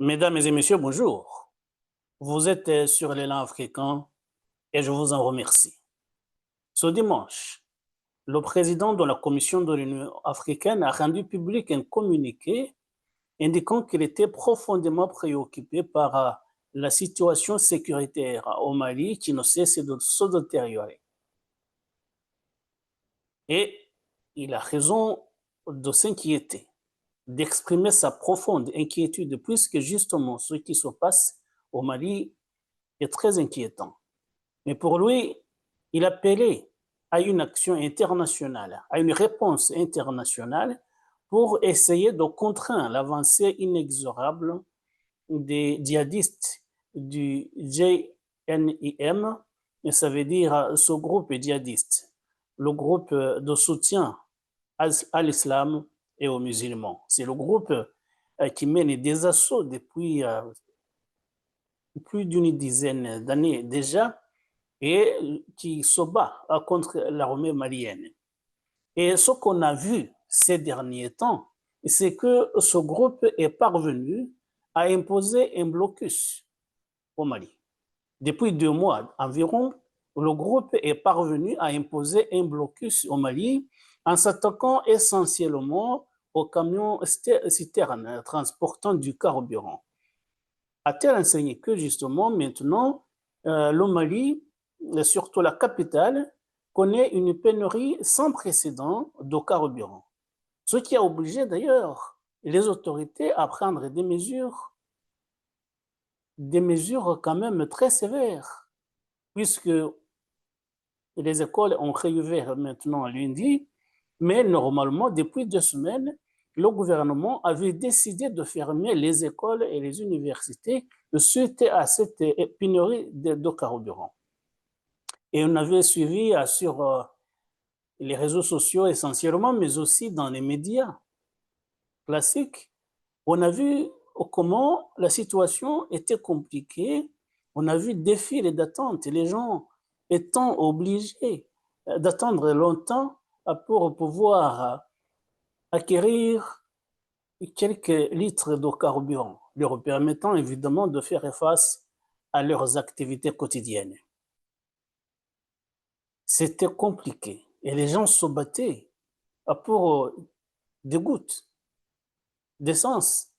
Mesdames et messieurs, bonjour. Vous êtes sur l'élan africain et je vous en remercie. Ce dimanche, le président de la Commission de l'Union africaine a rendu public un communiqué indiquant qu'il était profondément préoccupé par la situation sécuritaire au Mali qui ne cesse de se détériorer. Et il a raison de s'inquiéter, d'exprimer sa profonde inquiétude, puisque justement ce qui se passe au Mali est très inquiétant. Mais pour lui, il appelait à une action internationale, à une réponse internationale pour essayer de contraindre l'avancée inexorable des djihadistes du JNIM, et ça veut dire ce groupe djihadiste, le groupe de soutien à l'islam et aux musulmans. C'est le groupe qui mène des assauts depuis plus d'une dizaine d'années déjà et qui se bat contre l'armée malienne. Et ce qu'on a vu ces derniers temps, c'est que ce groupe est parvenu à imposer un blocus au Mali. Depuis 2 mois environ, le groupe est parvenu à imposer un blocus au Mali en s'attaquant essentiellement aux camions citernes transportant du carburant. A-t-elle enseigné que justement maintenant, le Mali, surtout la capitale, connaît une pénurie sans précédent de carburant. Ce qui a obligé d'ailleurs les autorités à prendre des mesures quand même très sévères, puisque les écoles ont réouvert maintenant lundi, mais normalement, depuis 2 semaines, le gouvernement avait décidé de fermer les écoles et les universités suite à cette pénurie de carburant. Et on avait suivi sur les réseaux sociaux essentiellement, mais aussi dans les médias classiques, on a vu comment la situation était compliquée. On a vu des files d'attente, les gens étant obligés d'attendre longtemps pour pouvoir acquérir quelques litres de carburant, leur permettant évidemment de faire face à leurs activités quotidiennes. C'était compliqué et les gens se battaient pour des gouttes d'essence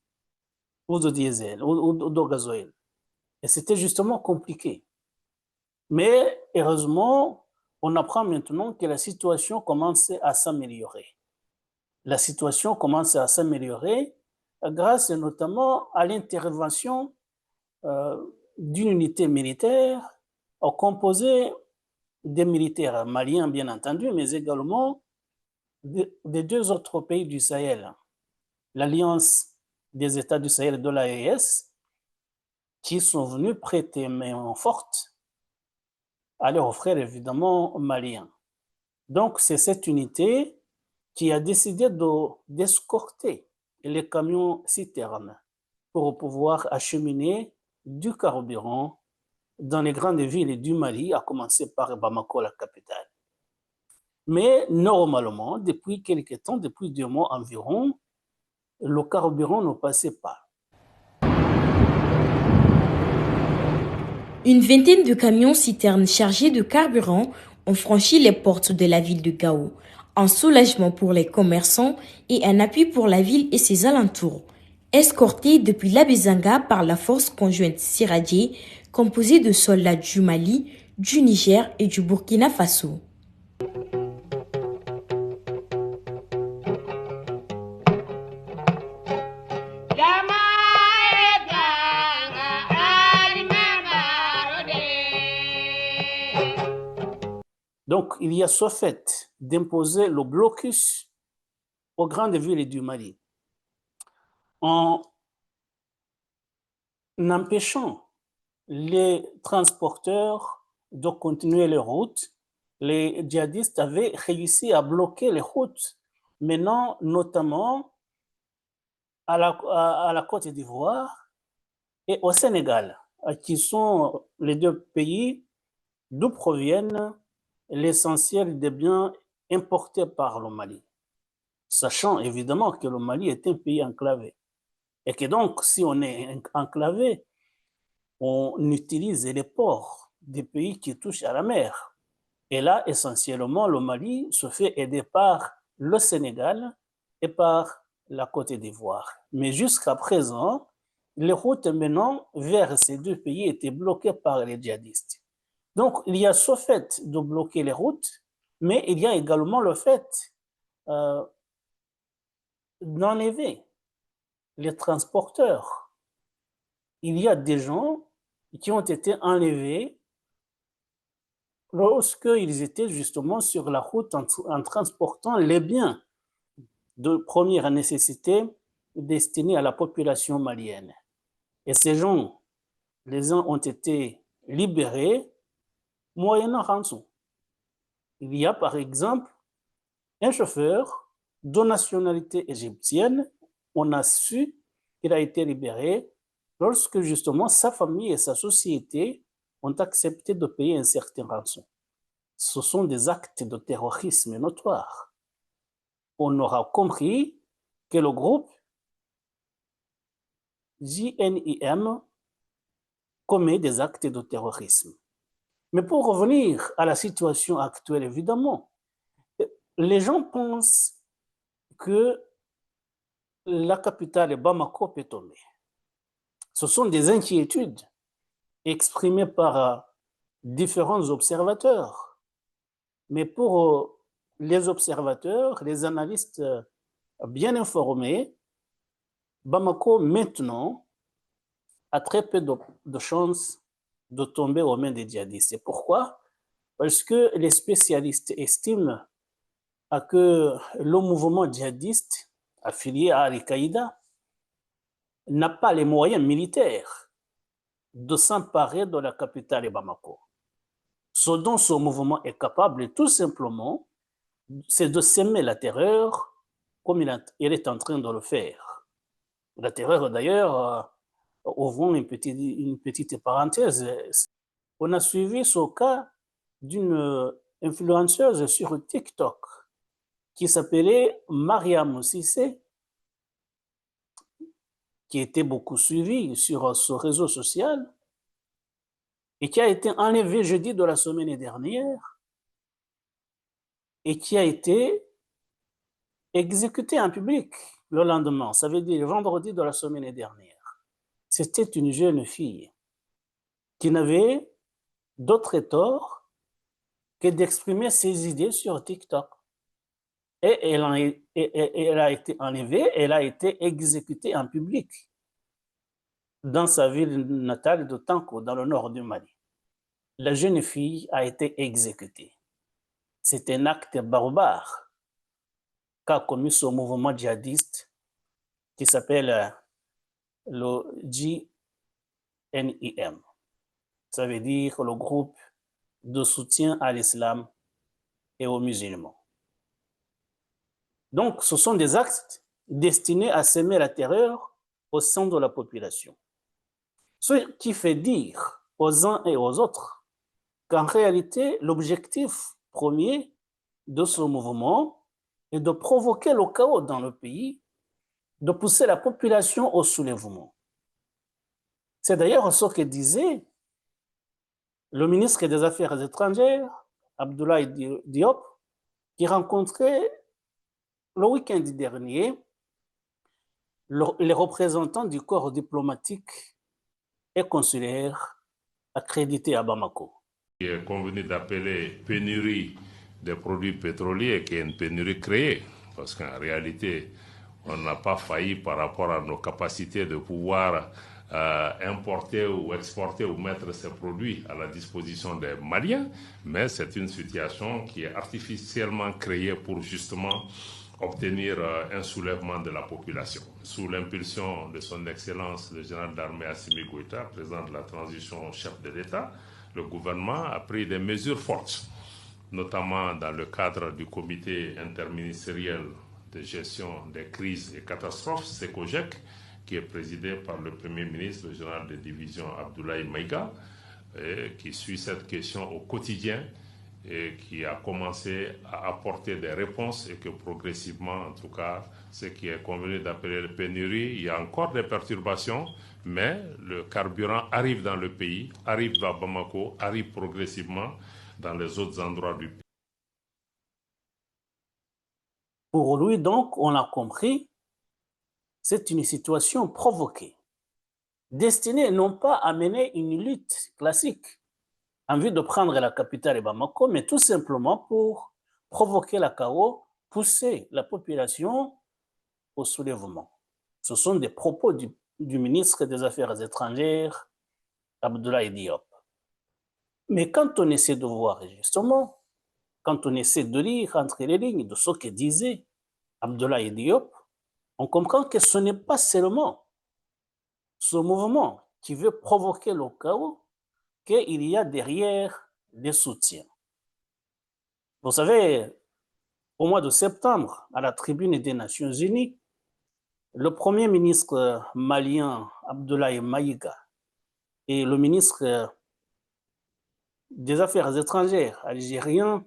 ou de diesel ou de gasoil. Et c'était justement compliqué. Mais heureusement, on apprend maintenant que la situation commence à s'améliorer. La situation commence à s'améliorer grâce notamment à l'intervention d'une unité militaire composée des militaires maliens, bien entendu, mais également des 2 autres pays du Sahel, l'Alliance des États du Sahel de l'AES, qui sont venus prêter main forte à leurs frères évidemment maliens. Donc c'est cette unité qui a décidé d'escorter les camions citernes pour pouvoir acheminer du carburant dans les grandes villes du Mali, à commencer par Bamako, la capitale. Mais normalement, depuis quelques temps, depuis 2 mois environ, le carburant ne passait pas. Une vingtaine de camions citernes chargés de carburant ont franchi les portes de la ville de Gao, un soulagement pour les commerçants et un appui pour la ville et ses alentours. Escortés depuis l'Abezanga par la force conjointe Siradje, composée de soldats du Mali, du Niger et du Burkina Faso. Donc, il y a ce fait d'imposer le blocus aux grandes villes du Mali en empêchant les transporteurs de continuer les routes. Les djihadistes avaient réussi à bloquer les routes, menant notamment à la Côte d'Ivoire et au Sénégal, qui sont les 2 pays d'où proviennent l'essentiel des biens importés par le Mali, sachant évidemment que le Mali est un pays enclavé. Et que donc, si on est enclavé, on utilise les ports des pays qui touchent à la mer. Et là, essentiellement, le Mali se fait aider par le Sénégal et par la Côte d'Ivoire. Mais jusqu'à présent, les routes menant vers ces deux pays étaient bloquées par les djihadistes. Donc, il y a ce fait de bloquer les routes, mais il y a également le fait d'enlever les transporteurs. Il y a des gens qui ont été enlevés lorsqu'ils étaient justement sur la route en transportant les biens de première nécessité destinés à la population malienne. Et ces gens, les uns ont été libérés moyennant rançon. Il y a par exemple un chauffeur de nationalité égyptienne, on a su qu'il a été libéré lorsque justement sa famille et sa société ont accepté de payer un certain rançon. Ce sont des actes de terrorisme notoires. On aura compris que le groupe JNIM commet des actes de terrorisme. Mais pour revenir à la situation actuelle, évidemment, les gens pensent que la capitale Bamako peut tomber. Ce sont des inquiétudes exprimées par différents observateurs. Mais pour les observateurs, les analystes bien informés, Bamako maintenant a très peu de chances de tomber aux mains des djihadistes. Et pourquoi? Parce que les spécialistes estiment que le mouvement djihadiste affilié à Al-Qaïda n'a pas les moyens militaires de s'emparer de la capitale Bamako. Ce dont ce mouvement est capable, tout simplement, c'est de semer la terreur comme il est en train de le faire. La terreur, d'ailleurs, ouvrons une petite parenthèse, on a suivi ce cas d'une influenceuse sur TikTok qui s'appelait Mariam Sissé, qui était beaucoup suivie sur ce réseau social et qui a été enlevée jeudi de la semaine dernière et qui a été exécutée en public le lendemain, ça veut dire vendredi de la semaine dernière. C'était une jeune fille qui n'avait d'autre tort que d'exprimer ses idées sur TikTok. Et elle a été enlevée, elle a été exécutée en public dans sa ville natale de Tanko, dans le nord du Mali. La jeune fille a été exécutée. C'est un acte barbare qu'a commis ce mouvement djihadiste qui s'appelle le JNIM. Ça veut dire le groupe de soutien à l'islam et aux musulmans. Donc, ce sont des actes destinés à semer la terreur au sein de la population. Ce qui fait dire aux uns et aux autres qu'en réalité, l'objectif premier de ce mouvement est de provoquer le chaos dans le pays, de pousser la population au soulèvement. C'est d'ailleurs ce que disait le ministre des Affaires étrangères, Abdoulaye Diop, qui rencontrait le week-end dernier les représentants du corps diplomatique et consulaire accrédités à Bamako. Il est convenu d'appeler pénurie des produits pétroliers, qui est une pénurie créée, parce qu'en réalité, on n'a pas failli par rapport à nos capacités de pouvoir importer ou exporter ou mettre ces produits à la disposition des Maliens, mais c'est une situation qui est artificiellement créée pour justement obtenir un soulèvement de la population. Sous l'impulsion de son Excellence le général d'armée Assimi Goïta, président de la transition chef de l'État, le gouvernement a pris des mesures fortes, notamment dans le cadre du comité interministériel de gestion des crises et catastrophes, SECOGEC, qui est présidé par le Premier ministre, le général de division Abdoulaye Maïga, qui suit cette question au quotidien et qui a commencé à apporter des réponses et que progressivement, en tout cas, ce qui est convenu d'appeler la pénurie, il y a encore des perturbations, mais le carburant arrive dans le pays, arrive à Bamako, arrive progressivement dans les autres endroits du pays. Pour lui, donc, on a compris, c'est une situation provoquée, destinée non pas à mener une lutte classique en vue de prendre la capitale Bamako, mais tout simplement pour provoquer la chaos, pousser la population au soulèvement. Ce sont des propos du ministre des Affaires étrangères, Abdoulaye Diop. Mais quand on essaie de voir justement, quand on essaie de lire entre les lignes de ce que disait Abdoulaye Diop, on comprend que ce n'est pas seulement ce mouvement qui veut provoquer le chaos, qu'il y a derrière des soutiens. Vous savez, au mois de septembre, à la tribune des Nations Unies, le premier ministre malien Abdoulaye Maïga et le ministre des Affaires étrangères algérien,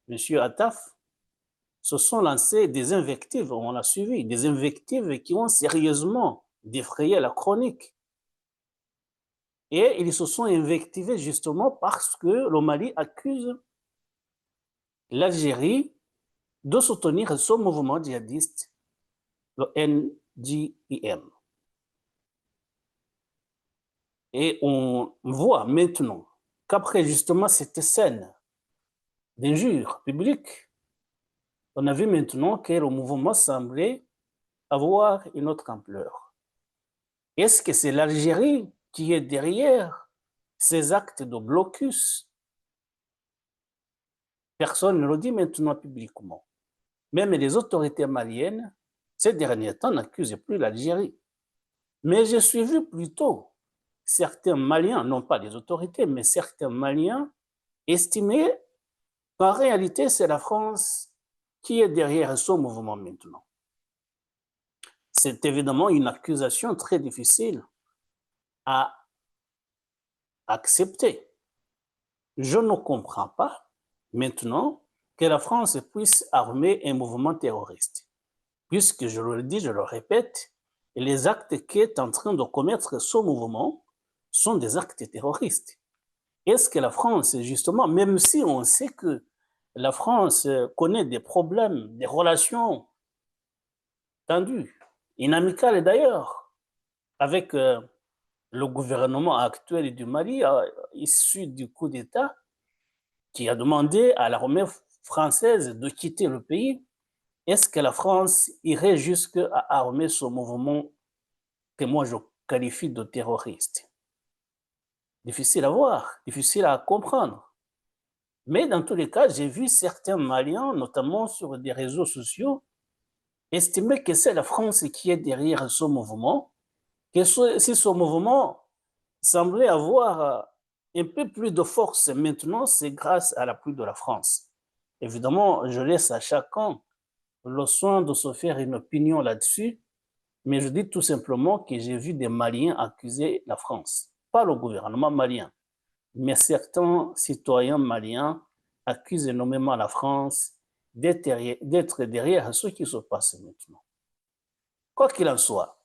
M. Attaf, se sont lancés des invectives, on l'a suivi, des invectives qui ont sérieusement défrayé la chronique. Et ils se sont invectivés justement parce que le Mali accuse l'Algérie de soutenir ce mouvement djihadiste, le NJIM. Et on voit maintenant qu'après justement cette scène d'injures publiques, on a vu maintenant que le mouvement semblait avoir une autre ampleur. Est-ce que c'est l'Algérie qui est derrière ces actes de blocus? Personne ne le dit maintenant publiquement. Même les autorités maliennes, ces derniers temps, n'accusent plus l'Algérie. Mais je suis vu plutôt certains Maliens, non pas les autorités, mais certains Maliens estimaient qu'en réalité, c'est la France qui est derrière ce mouvement maintenant. C'est évidemment une accusation très difficile à accepter. Je ne comprends pas maintenant que la France puisse armer un mouvement terroriste, puisque je le dis, je le répète, les actes qu'est en train de commettre ce mouvement sont des actes terroristes. Est-ce que la France, justement, même si on sait que la France connaît des problèmes, des relations tendues, inamicales d'ailleurs, avec le gouvernement actuel du Mali, issu du coup d'État, qui a demandé à l'armée française de quitter le pays, est-ce que la France irait jusqu'à armer ce mouvement que moi je qualifie de terroriste? Difficile à voir, difficile à comprendre. Mais dans tous les cas, j'ai vu certains Maliens, notamment sur des réseaux sociaux, estimer que c'est la France qui est derrière ce mouvement, que si ce mouvement semblait avoir un peu plus de force maintenant, c'est grâce à l'appui de la France. Évidemment, je laisse à chacun le soin de se faire une opinion là-dessus, mais je dis tout simplement que j'ai vu des Maliens accuser la France, pas le gouvernement malien, mais certains citoyens maliens accusent énormément la France d'être derrière ce qui se passe maintenant. Quoi qu'il en soit,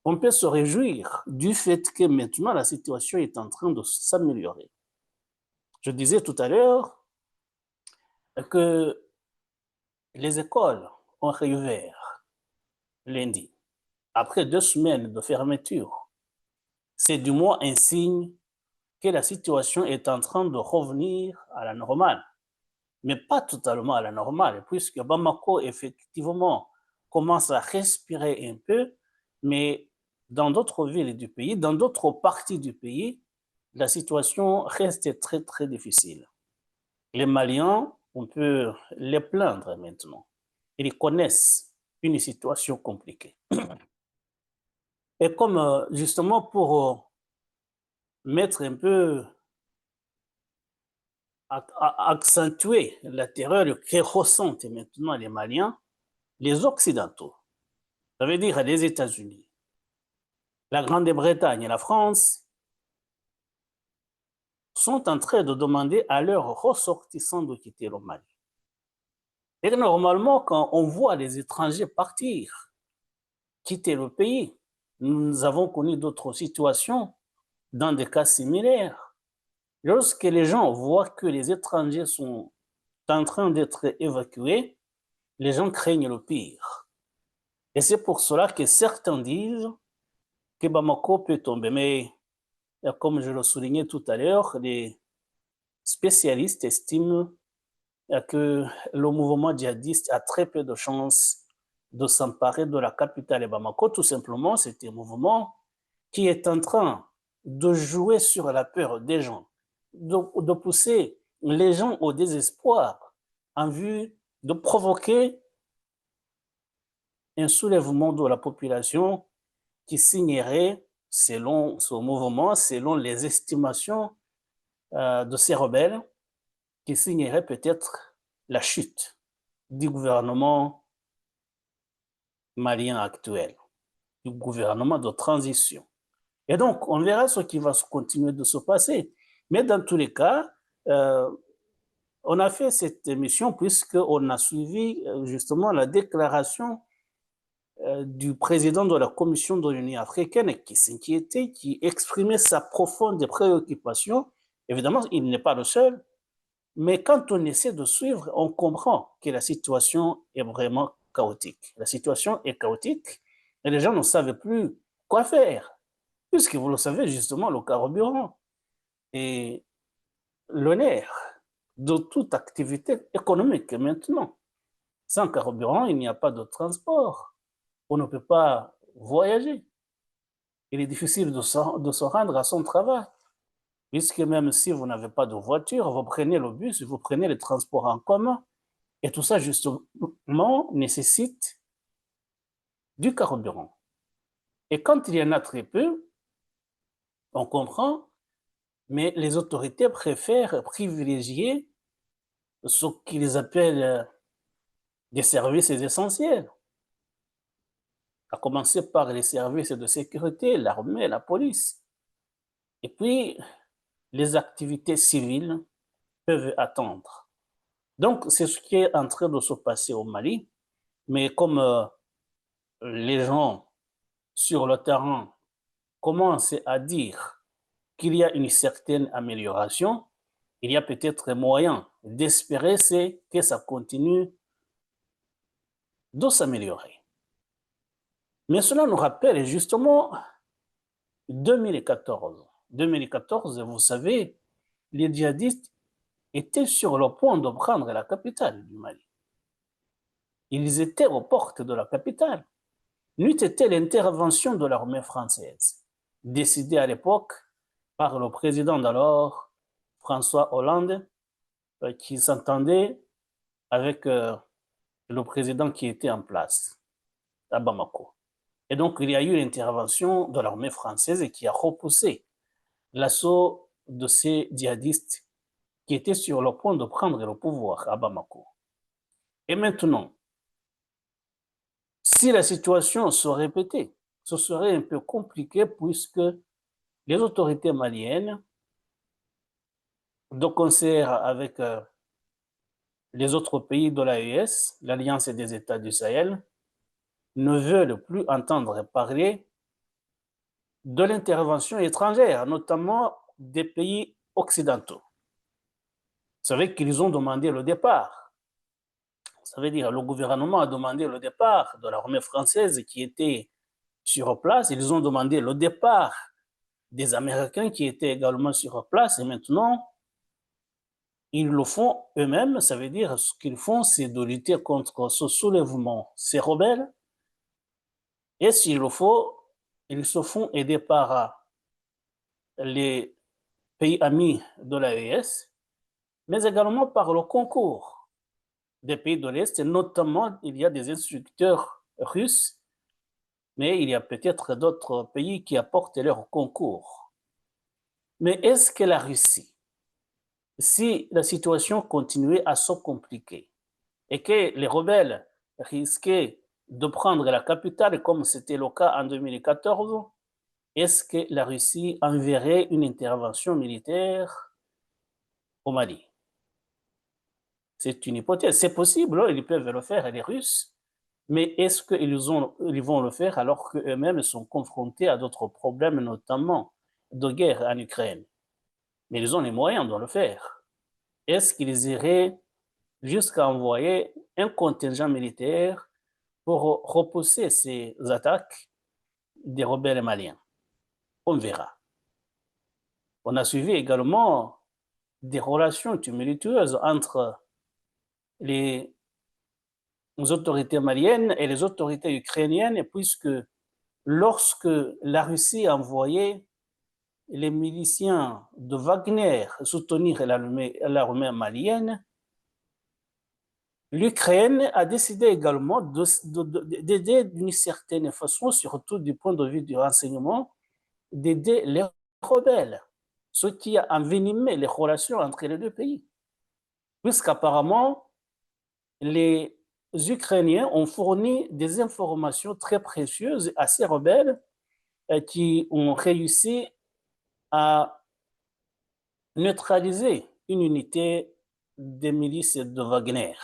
on peut se réjouir du fait que maintenant la situation est en train de s'améliorer. Je disais tout à l'heure que les écoles ont réouvert lundi, après 2 semaines de fermeture. C'est du moins un signe que la situation est en train de revenir à la normale, mais pas totalement à la normale, puisque Bamako, effectivement, commence à respirer un peu, mais dans d'autres villes du pays, dans d'autres parties du pays, la situation reste très, très difficile. Les Maliens, on peut les plaindre maintenant. Ils connaissent une situation compliquée. Et comme justement pour mettre un peu, accentuer la terreur que ressentent maintenant les Maliens, les Occidentaux, ça veut dire les États-Unis, la Grande-Bretagne et la France, sont en train de demander à leurs ressortissants de quitter le Mali. Et normalement, quand on voit les étrangers partir, quitter le pays, nous avons connu d'autres situations dans des cas similaires. Lorsque les gens voient que les étrangers sont en train d'être évacués, les gens craignent le pire. Et c'est pour cela que certains disent que Bamako peut tomber. Mais comme je le soulignais tout à l'heure, les spécialistes estiment que le mouvement djihadiste a très peu de chances de s'emparer de la capitale Bamako. Tout simplement, c'est un mouvement qui est en train de jouer sur la peur des gens, de pousser les gens au désespoir en vue de provoquer un soulèvement de la population qui signerait, selon ce mouvement, selon les estimations de ces rebelles, qui signerait peut-être la chute du gouvernement malien actuel, du gouvernement de transition. Et donc, on verra ce qui va continuer de se passer. Mais dans tous les cas, on a fait cette émission puisqu'on a suivi justement la déclaration du président de la Commission de l'Union africaine qui s'inquiétait, qui exprimait sa profonde préoccupation. Évidemment, il n'est pas le seul, mais quand on essaie de suivre, on comprend que la situation est vraiment chaotique. La situation est chaotique et les gens ne savent plus quoi faire, puisque vous le savez justement, le carburant est le nerf de toute activité économique maintenant. Sans carburant, il n'y a pas de transport. On ne peut pas voyager. Il est difficile de se rendre à son travail, puisque même si vous n'avez pas de voiture, vous prenez le bus, vous prenez les transports en commun, et tout ça justement nécessite du carburant. Et quand il y en a très peu, on comprend, mais les autorités préfèrent privilégier ce qu'ils appellent des services essentiels, à commencer par les services de sécurité, l'armée, la police. Et puis, les activités civiles peuvent attendre. Donc, c'est ce qui est en train de se passer au Mali. Mais comme les gens sur le terrain commencent à dire qu'il y a une certaine amélioration, il y a peut-être moyen d'espérer que ça continue de s'améliorer. Mais cela nous rappelle justement 2014. 2014, vous savez, les djihadistes étaient sur le point de prendre la capitale du Mali. Ils étaient aux portes de la capitale. N'eût été l'intervention de l'armée française, décidée à l'époque par le président d'alors, François Hollande, qui s'entendait avec le président qui était en place à Bamako. Et donc, il y a eu l'intervention de l'armée française qui a repoussé l'assaut de ces djihadistes qui étaient sur le point de prendre le pouvoir à Bamako. Et maintenant, si la situation se répétait, ce serait un peu compliqué puisque les autorités maliennes, de concert avec les autres pays de l'AES, l'Alliance des États du Sahel, ne veulent plus entendre parler de l'intervention étrangère, notamment des pays occidentaux. Vous savez qu'ils ont demandé le départ. Ça veut dire le gouvernement a demandé le départ de l'armée française qui était sur place. Ils ont demandé le départ des Américains qui étaient également sur place. Et maintenant, ils le font eux-mêmes. Ça veut dire ce qu'ils font, c'est de lutter contre ce soulèvement, ces rebelles. Et s'il le faut, ils se font aider par les pays amis de l'AES, mais également par le concours des pays de l'Est, et notamment il y a des instructeurs russes, mais il y a peut-être d'autres pays qui apportent leur concours. Mais est-ce que la Russie, si la situation continuait à se compliquer et que les rebelles risquaient de prendre la capitale comme c'était le cas en 2014, est-ce que la Russie enverrait une intervention militaire au Mali. C'est une hypothèse. C'est possible, ils peuvent le faire, les Russes, mais est-ce qu'ils vont le faire alors qu'eux-mêmes sont confrontés à d'autres problèmes, notamment de guerre en Ukraine? Mais ils ont les moyens de le faire. Est-ce qu'ils iraient jusqu'à envoyer un contingent militaire pour repousser ces attaques des rebelles maliens? On verra. On a suivi également des relations tumultueuses entre les autorités maliennes et les autorités ukrainiennes, puisque lorsque la Russie a envoyé les miliciens de Wagner soutenir l'armée malienne, l'Ukraine a décidé également d'aider d'une certaine façon, surtout du point de vue du renseignement, d'aider les rebelles, ce qui a envenimé les relations entre les deux pays. Puisqu'apparemment, les Ukrainiens ont fourni des informations très précieuses à ces rebelles qui ont réussi à neutraliser une unité des milices de Wagner.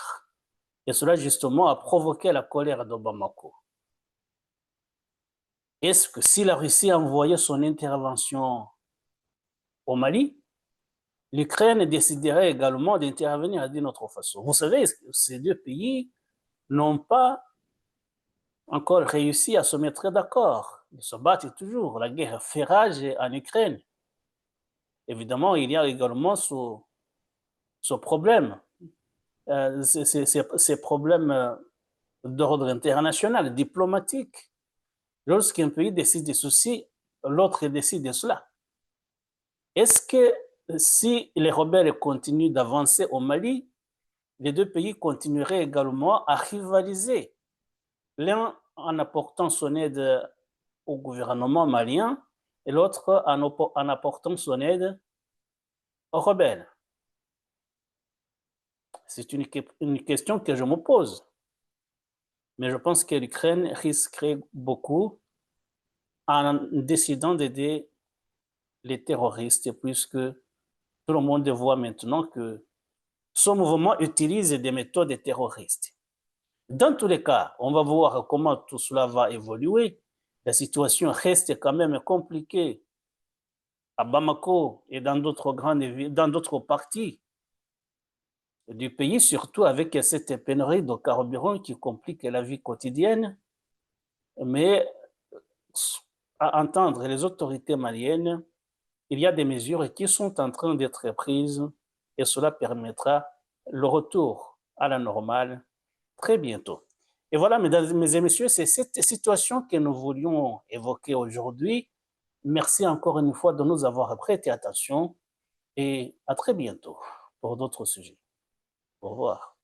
Et cela, justement, a provoqué la colère de Bamako. Est-ce que si la Russie a envoyé son intervention au Mali, l'Ukraine déciderait également d'intervenir d'une autre façon? Vous savez, ces deux pays n'ont pas encore réussi à se mettre d'accord. Ils se battent toujours. La guerre fait rage en Ukraine. Évidemment, il y a également ce problème, ces problèmes d'ordre international, diplomatique. Lorsqu'un pays décide de ceci, l'autre décide de cela. Est-ce que si les rebelles continuent d'avancer au Mali, les deux pays continueraient également à rivaliser, l'un en apportant son aide au gouvernement malien et l'autre en apportant son aide aux rebelles? C'est une question que je me pose. Mais je pense que l'Ukraine risquerait beaucoup en décidant d'aider les terroristes, puisque tout le monde voit maintenant que ce mouvement utilise des méthodes terroristes. Dans tous les cas, on va voir comment tout cela va évoluer. La situation reste quand même compliquée à Bamako et dans d'autres grandes villes, dans d'autres parties du pays, surtout avec cette pénurie de carburant qui complique la vie quotidienne. Mais à entendre les autorités maliennes, il y a des mesures qui sont en train d'être prises et cela permettra le retour à la normale très bientôt. Et voilà, mesdames et messieurs, c'est cette situation que nous voulions évoquer aujourd'hui. Merci encore une fois de nous avoir prêté attention et à très bientôt pour d'autres sujets. Au revoir.